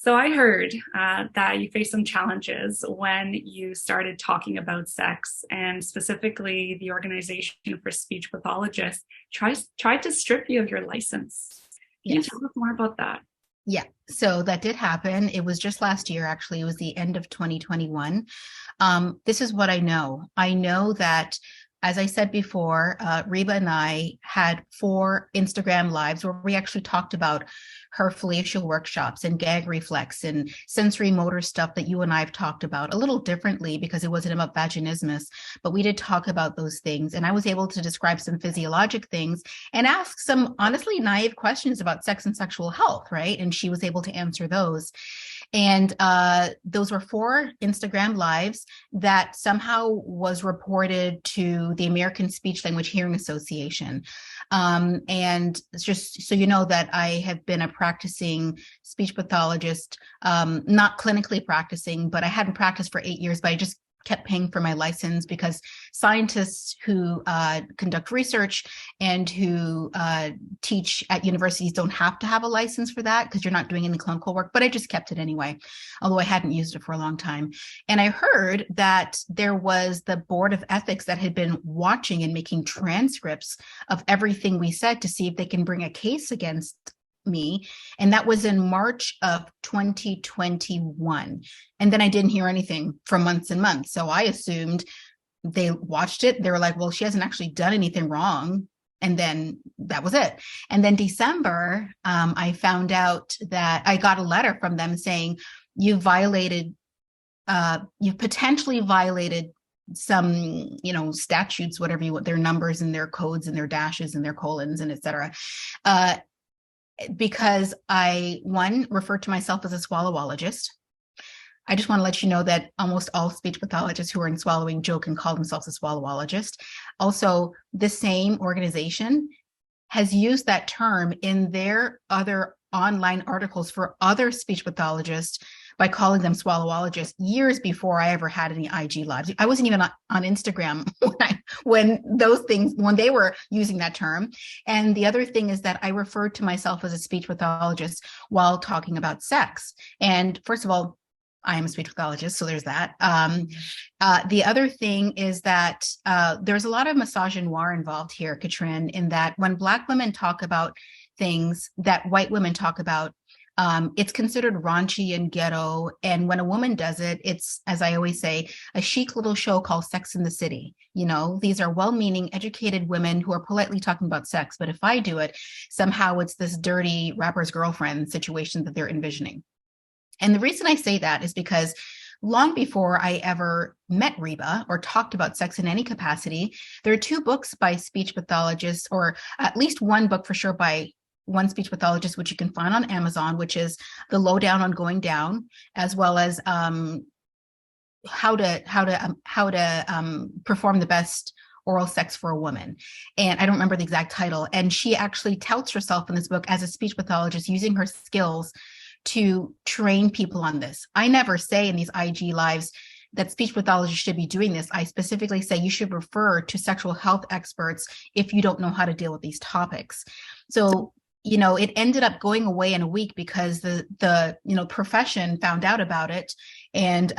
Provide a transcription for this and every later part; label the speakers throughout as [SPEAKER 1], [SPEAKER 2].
[SPEAKER 1] So I heard that you faced some challenges when you started talking about sex, and specifically the Organization for Speech Pathologists tried to strip you of your license. Can you
[SPEAKER 2] Yes.
[SPEAKER 1] tell us more about that?
[SPEAKER 2] Yeah. So that did happen. It was just last year, actually. It was the end of 2021. This is what I know. I know that, as I said before, Reba and I had 4 Instagram lives where we actually talked about her fellatio workshops and gag reflex and sensory motor stuff that you and I have talked about a little differently because it wasn't about vaginismus, but we did talk about those things. And I was able to describe some physiologic things and ask some honestly naive questions about sex and sexual health, right? And she was able to answer those. And those were 4 Instagram lives that somehow was reported to the American Speech Language Hearing Association. And just so you know that I have been a practicing speech pathologist, not clinically practicing, but I hadn't practiced for 8 years, but I just kept paying for my license because scientists who conduct research and who teach at universities don't have to have a license for that because you're not doing any clinical work, but I just kept it anyway, although I hadn't used it for a long time. And I heard that there was the board of ethics that had been watching and making transcripts of everything we said to see if they can bring a case against me. And that was in March of 2021. And then I didn't hear anything for months and months. So I assumed they watched it. They were like, well, she hasn't actually done anything wrong. And then that was it. And then December, I found out that I got a letter from them saying, you've potentially violated some, statutes, whatever you want, their numbers and their codes and their dashes and their colons and et cetera. Because I, one, referred to myself as a swallowologist. I just want to let you know that almost all speech pathologists who are in swallowing joke and call themselves a swallowologist. Also, the same organization has used that term in their other online articles for other speech pathologists by calling them swallowologists years before I ever had any IG lives. I wasn't even on Instagram when they were using that term. And the other thing is that I referred to myself as a speech pathologist while talking about sex. And first of all, I am a speech pathologist, so there's that. The other thing is that there's a lot of misogynoir involved here, Katrin, in that when Black women talk about things that white women talk about, it's considered raunchy and ghetto. And when a woman does it, it's, as I always say, a chic little show called Sex in the City. These are well-meaning, educated women who are politely talking about sex. But if I do it, somehow it's this dirty rapper's girlfriend situation that they're envisioning. And the reason I say that is because long before I ever met Reba or talked about sex in any capacity, there are 2 books by speech pathologists, or at least one book for sure by one speech pathologist, which you can find on Amazon, which is The Lowdown on Going Down, as well as how to perform the best oral sex for a woman. And I don't remember the exact title. And she actually touts herself in this book as a speech pathologist using her skills to train people on this. I never say in these IG lives that speech pathologists should be doing this. I specifically say you should refer to sexual health experts if you don't know how to deal with these topics. So it ended up going away in a week because the profession found out about it and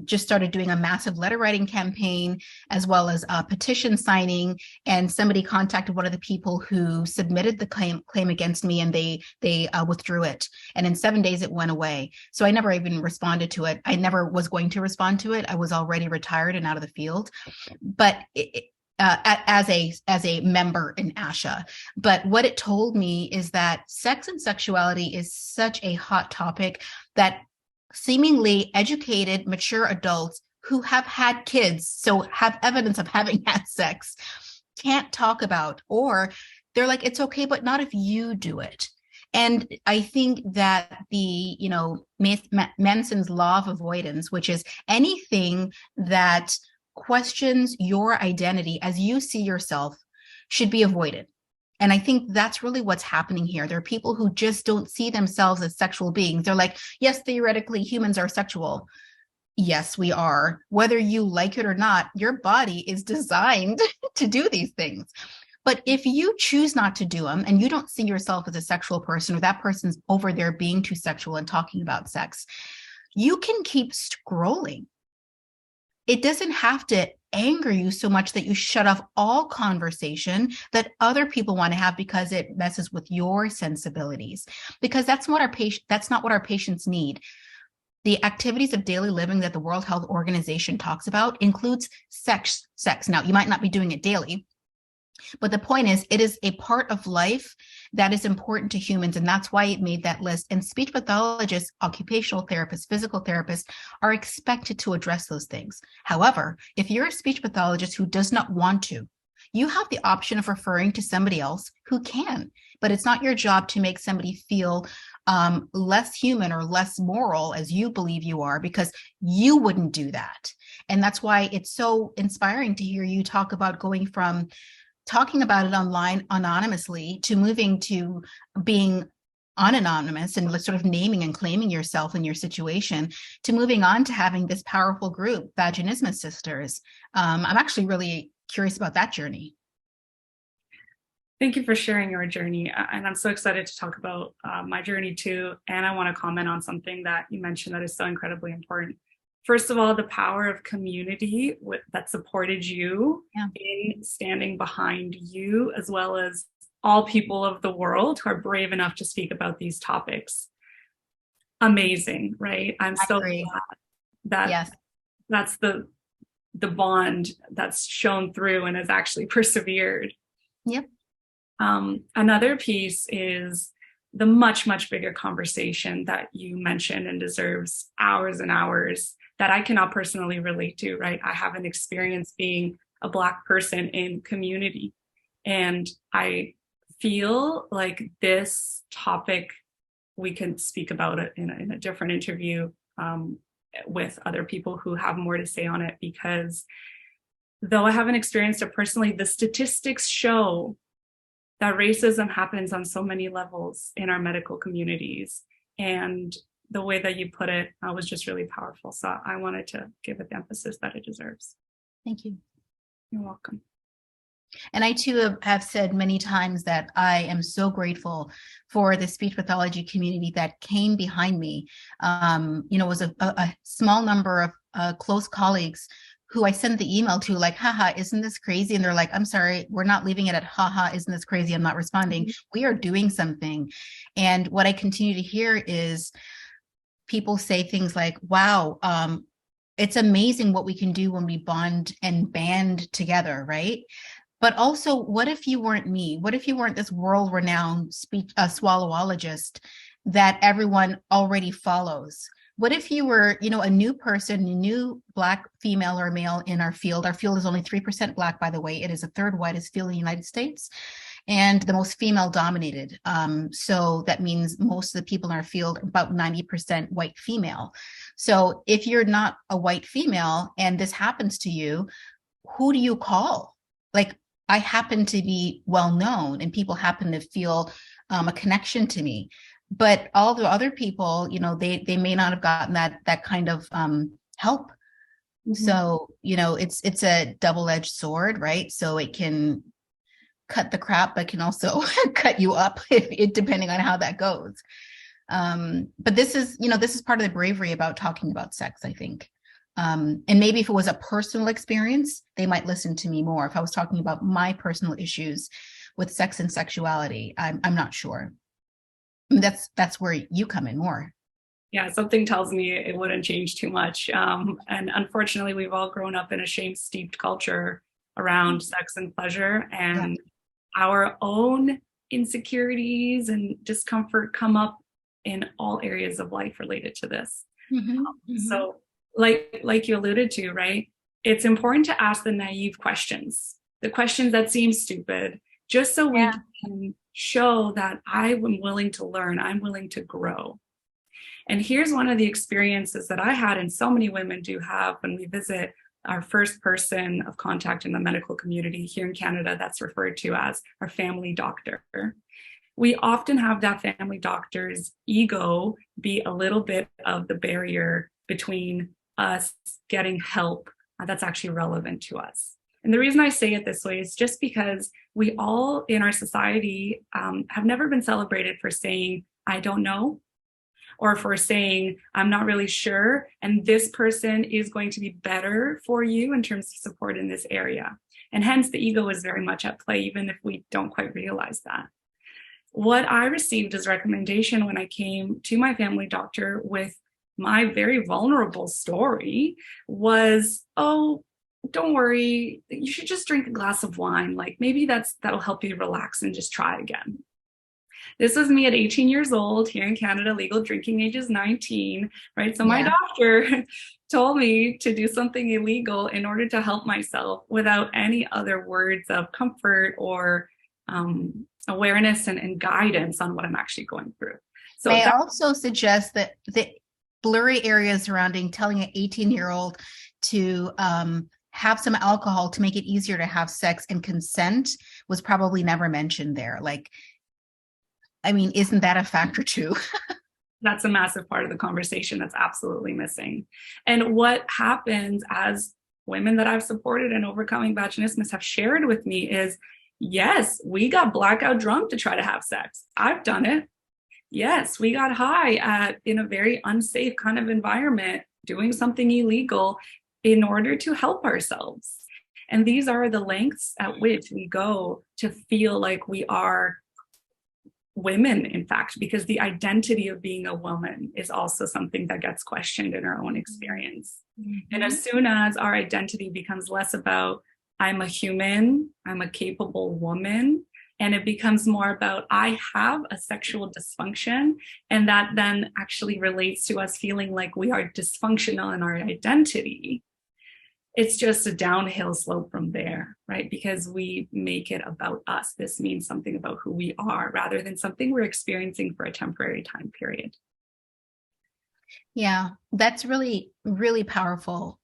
[SPEAKER 2] just started doing a massive letter writing campaign as well as petition signing. And somebody contacted one of the people who submitted the claim against me, and they withdrew it. And in 7 days, it went away. So I never even responded to it. I never was going to respond to it. I was already retired and out of the field. But as a member in ASHA. But what it told me is that sex and sexuality is such a hot topic that seemingly educated, mature adults who have had kids, so have evidence of having had sex, can't talk about, or they're like, it's okay, but not if you do it. And I think that the, Manson's law of avoidance, which is anything that questions your identity as you see yourself, should be avoided. And I think that's really what's happening here. There are people who just don't see themselves as sexual beings. They're like, yes, theoretically, humans are sexual. Yes, we are. Whether you like it or not, your body is designed to do these things. But if you choose not to do them and you don't see yourself as a sexual person, or that person's over there being too sexual and talking about sex, you can keep scrolling. It doesn't have to anger you so much that you shut off all conversation that other people want to have because it messes with your sensibilities. Because that's not what our patients need. The activities of daily living that the World Health Organization talks about includes sex. Now, you might not be doing it daily, but the point is, it is a part of life that is important to humans, and that's why it made that list. And speech pathologists, occupational therapists, physical therapists are expected to address those things. However, if you're a speech pathologist who does not want to, you have the option of referring to somebody else who can, but it's not your job to make somebody feel less human or less moral as you believe you are, because you wouldn't do that. And that's why it's so inspiring to hear you talk about going from talking about it online anonymously to moving to being unanonymous and sort of naming and claiming yourself and your situation, to moving on to having this powerful group, Vaginismus Sisters. I'm actually really curious about that journey.
[SPEAKER 1] Thank you for sharing your journey. And I'm so excited to talk about my journey too. And I want to comment on something that you mentioned that is so incredibly important. First of all, the power of community that supported you in standing behind you, as well as all people of the world who are brave enough to speak about these topics. Amazing, right? I'm so glad that that's the bond that's shown through and has actually persevered.
[SPEAKER 2] Yep.
[SPEAKER 1] Another piece is the much, much bigger conversation that you mentioned and deserves hours and hours that I cannot personally relate to, right? I have an experience being a Black person in community, and I feel like this topic, we can speak about it in a different interview with other people who have more to say on it, because though I haven't experienced it personally, the statistics show that racism happens on so many levels in our medical communities. And the way that you put it was just really powerful. So I wanted to give it the emphasis that it deserves.
[SPEAKER 2] Thank you.
[SPEAKER 1] You're welcome.
[SPEAKER 2] And I too have said many times that I am so grateful for the speech pathology community that came behind me. It was a small number of close colleagues who I sent the email to, like, haha, isn't this crazy? And they're like, I'm sorry, we're not leaving it at haha, isn't this crazy? I'm not responding. Mm-hmm. We are doing something. And what I continue to hear is people say things like, wow, it's amazing what we can do when we bond and band together, right? But also, what if you weren't me? What if you weren't this world-renowned swallowologist that everyone already follows? What if you were, a new person, a new Black female or male in our field? Our field is only 3% Black, by the way. It is the third whitest field in the United States and the most female dominated. So that means most of the people in our field are about 90% white female. So if you're not a white female and this happens to you, who do you call? Like, I happen to be well known and people happen to feel a connection to me. But all the other people, they may not have gotten that kind of help. Mm-hmm. So, it's a double-edged sword, right? So it can cut the crap, but can also cut you up depending on how that goes. But this is part of the bravery about talking about sex, I think. And maybe if it was a personal experience, they might listen to me more. If I was talking about my personal issues with sex and sexuality, I'm not sure. That's where you come in more.
[SPEAKER 1] Yeah, something tells me it wouldn't change too much. And unfortunately, we've all grown up in a shame-steeped culture around sex and pleasure, and our own insecurities and discomfort come up in all areas of life related to this. Mm-hmm. So like you alluded to, right? It's important to ask the naive questions, the questions that seem stupid, just so we can show that I am willing to learn, I'm willing to grow. And here's one of the experiences that I had, and so many women do have, when we visit our first person of contact in the medical community here in Canada, that's referred to as our family doctor. We often have that family doctor's ego be a little bit of the barrier between us getting help that's actually relevant to us. And the reason I say it this way is just because we all in our society have never been celebrated for saying, I don't know, or for saying, I'm not really sure, and this person is going to be better for you in terms of support in this area. And hence the ego is very much at play, even if we don't quite realize that. What I received as recommendation when I came to my family doctor with my very vulnerable story was, oh, don't worry, you should just drink a glass of wine. Like maybe that'll help you relax and just try again. This was me at 18 years old here in Canada. Legal drinking age is 19, right? So my doctor told me to do something illegal in order to help myself without any other words of comfort or awareness and guidance on what I'm actually going through. So
[SPEAKER 2] may I also suggest that the blurry areas surrounding telling an 18-year-old to have some alcohol to make it easier to have sex and consent was probably never mentioned there. Like, I mean, isn't that a factor too?
[SPEAKER 1] That's a massive part of the conversation that's absolutely missing. And what happens as women that I've supported in overcoming vaginismus have shared with me is, yes, we got blackout drunk to try to have sex. I've done it. Yes, we got high in a very unsafe kind of environment, doing something illegal in order to help ourselves. And these are the lengths at which we go to feel like we are women, in fact, because the identity of being a woman is also something that gets questioned in our own experience. Mm-hmm. And as soon as our identity becomes less about, I'm a human, I'm a capable woman, and it becomes more about, I have a sexual dysfunction, and that then actually relates to us feeling like we are dysfunctional in our identity, it's just a downhill slope from there, right? Because we make it about us. This means something about who we are rather than something we're experiencing for a temporary time period.
[SPEAKER 2] Yeah, that's really, really powerful.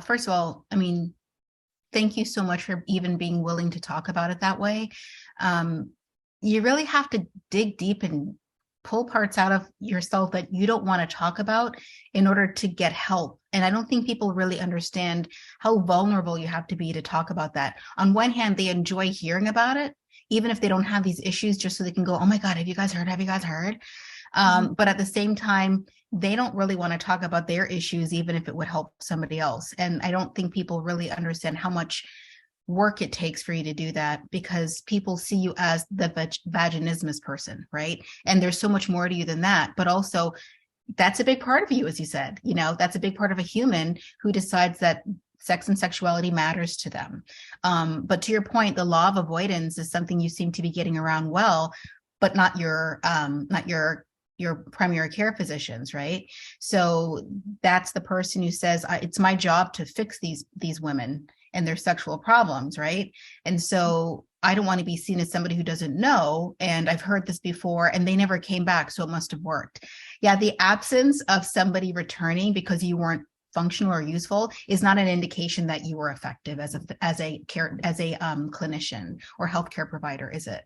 [SPEAKER 2] First of all, I mean, thank you so much for even being willing to talk about it that way. You really have to dig deep and pull parts out of yourself that you don't want to talk about in order to get help. And I don't think people really understand how vulnerable you have to be to talk about that. On one hand, they enjoy hearing about it, even if they don't have these issues, just so they can go, oh my God, have you guys heard? Have you guys heard? But at the same time, they don't really want to talk about their issues, even if it would help somebody else. And I don't think people really understand how much work it takes for you to do that, because people see you as the vaginismus person, right? And there's so much more to you than that. But also, that's a big part of you, as you said, you know, that's a big part of a human who decides that sex and sexuality matters to them. But to your point, the law of avoidance is something you seem to be getting around well, but not your primary care physicians, right? So that's the person who says, it's my job to fix these women and their sexual problems, right? And so I don't want to be seen as somebody who doesn't know, and I've heard this before and they never came back, so it must have worked. Yeah, the absence of somebody returning because you weren't functional or useful is not an indication that you were effective as a clinician or healthcare provider, is it?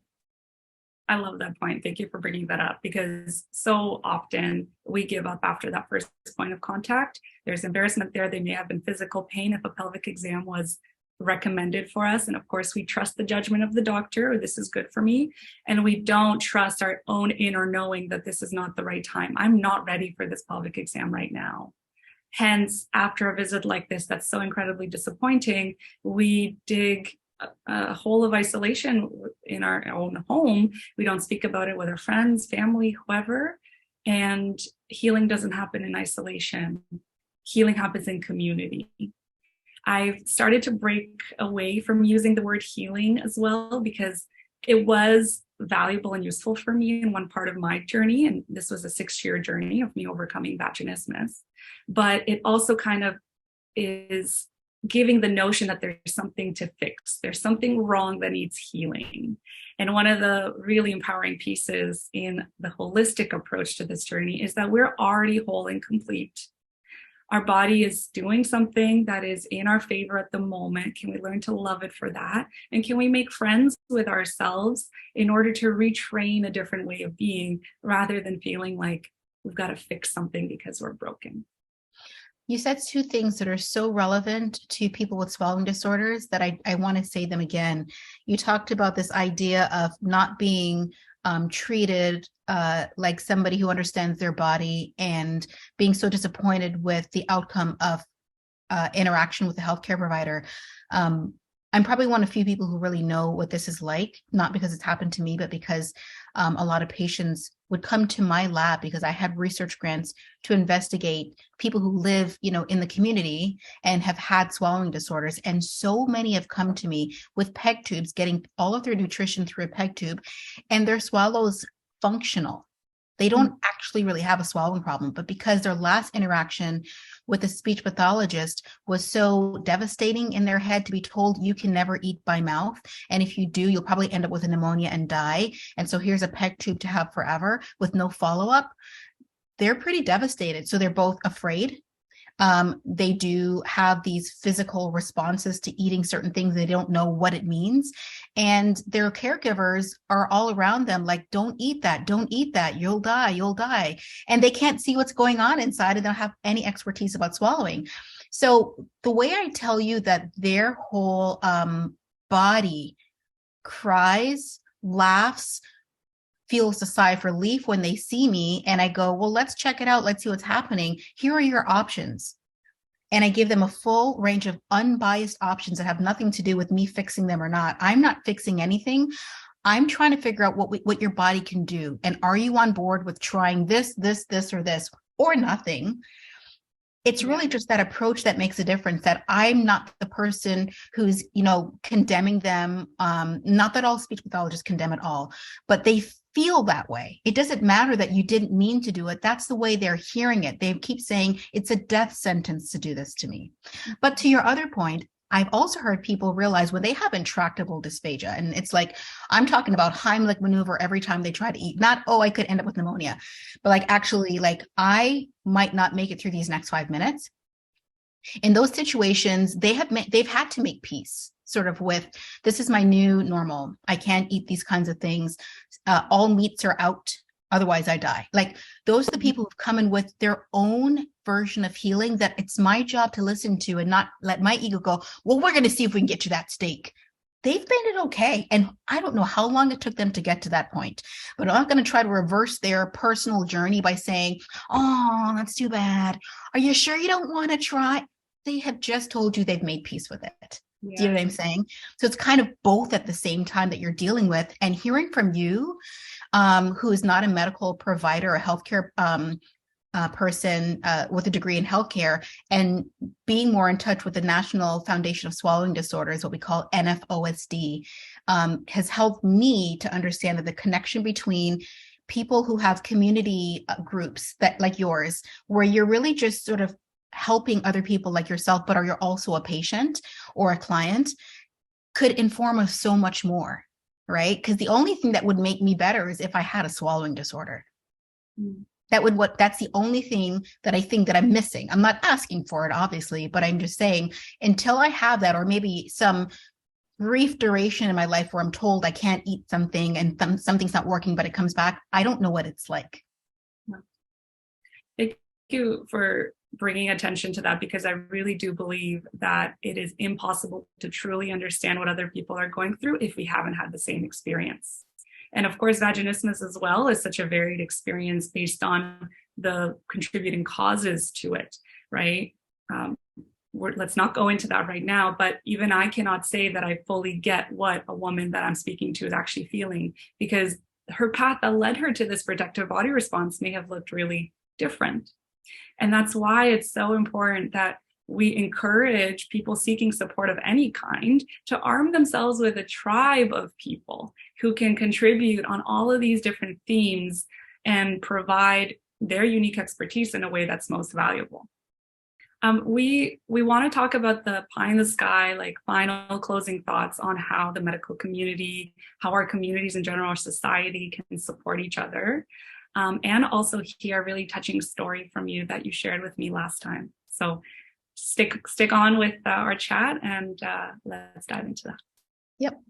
[SPEAKER 1] I love that point. Thank you for bringing that up, because so often we give up after that first point of contact. There's embarrassment there. There may have been physical pain if a pelvic exam was recommended for us. And of course, we trust the judgment of the doctor, this is good for me. And we don't trust our own inner knowing that this is not the right time. I'm not ready for this pelvic exam right now. Hence, after a visit like this, that's so incredibly disappointing, we dig a hole of isolation in our own home. We don't speak about it with our friends, family, whoever. And healing doesn't happen in isolation. Healing happens in community. I've started to break away from using the word healing as well, because it was valuable and useful for me in one part of my journey. And this was a 6-year journey of me overcoming vaginismus. But it also kind of is giving the notion that there's something to fix. There's something wrong that needs healing. And one of the really empowering pieces in the holistic approach to this journey is that we're already whole and complete. Our body is doing something that is in our favor at the moment. Can we learn to love it for that? And can we make friends with ourselves in order to retrain a different way of being, rather than feeling like we've got to fix something because we're broken?
[SPEAKER 2] You said two things that are so relevant to people with swallowing disorders that I want to say them again. You talked about this idea of not being treated like somebody who understands their body, and being so disappointed with the outcome of interaction with the healthcare provider. I'm probably one of few people who really know what this is like, not because it's happened to me, but because a lot of patients would come to my lab because I had research grants to investigate people who live, in the community and have had swallowing disorders. And so many have come to me with PEG tubes, getting all of their nutrition through a PEG tube, and their swallows functional. They don't actually really have a swallowing problem, but because their last interaction with a speech pathologist was so devastating in their head to be told you can never eat by mouth, and if you do, you'll probably end up with a pneumonia and die. And so here's a PEG tube to have forever with no follow-up. They're pretty devastated. So they're both afraid. They do have these physical responses to eating certain things. They don't know what it means. And their caregivers are all around them like, don't eat that, you'll die. And they can't see what's going on inside, and they don't have any expertise about swallowing. So the way I tell you that their whole body cries, laughs, feels a sigh of relief when they see me, and I go, well, let's check it out. Let's see what's happening. Here are your options. And I give them a full range of unbiased options that have nothing to do with me fixing them or not. I'm not fixing anything. I'm trying to figure out what your body can do. And are you on board with trying this, or nothing? It's really just that approach that makes a difference, that I'm not the person who's, condemning them. Not that all speech pathologists condemn at all, but they feel that way. It doesn't matter that you didn't mean to do it. That's the way they're hearing it. They keep saying it's a death sentence to do this to me. But to your other point, I've also heard people realize when they have intractable dysphagia, and it's like, I'm talking about Heimlich maneuver every time they try to eat, not, oh, I could end up with pneumonia, but like, actually, like, I might not make it through these next 5 minutes. In those situations, they've had to make peace sort of with, this is my new normal. I can't eat these kinds of things. All meats are out. Otherwise I die. Like, those are the people who've come in with their own version of healing that it's my job to listen to, and not let my ego go, well, we're going to see if we can get you that steak. They've made it okay. And I don't know how long it took them to get to that point, but I'm not going to try to reverse their personal journey by saying, oh, that's too bad. Are you sure you don't want to try? They have just told you they've made peace with it. Yeah. Do you know what I'm saying? So it's kind of both at the same time that you're dealing with, and hearing from you, who is not a medical provider, a healthcare person with a degree in healthcare, and being more in touch with the National Foundation of Swallowing Disorders, what we call NFOSD, has helped me to understand that the connection between people who have community groups that like yours, where you're really just sort of helping other people like yourself, but you're also a patient or a client, could inform us so much more, right? Because the only thing that would make me better is if I had a swallowing disorder. That's the only thing that I think that I'm missing. I'm not asking for it, obviously, but I'm just saying, until I have that, or maybe some brief duration in my life where I'm told I can't eat something and something's not working, but it comes back, I don't know what it's like.
[SPEAKER 1] Thank you for bringing attention to that, because I really do believe that it is impossible to truly understand what other people are going through if we haven't had the same experience. And of course, vaginismus as well is such a varied experience based on the contributing causes to it, right? Let's not go into that right now, but even I cannot say that I fully get what a woman that I'm speaking to is actually feeling, because her path that led her to this protective body response may have looked really different. And that's why it's so important that we encourage people seeking support of any kind to arm themselves with a tribe of people who can contribute on all of these different themes and provide their unique expertise in a way that's most valuable. We want to talk about the pie in the sky, like final closing thoughts on how the medical community, how our communities in general, our society can support each other. And also hear a really touching story from you that you shared with me last time. So stick on with our chat, and let's dive into that.
[SPEAKER 2] Yep.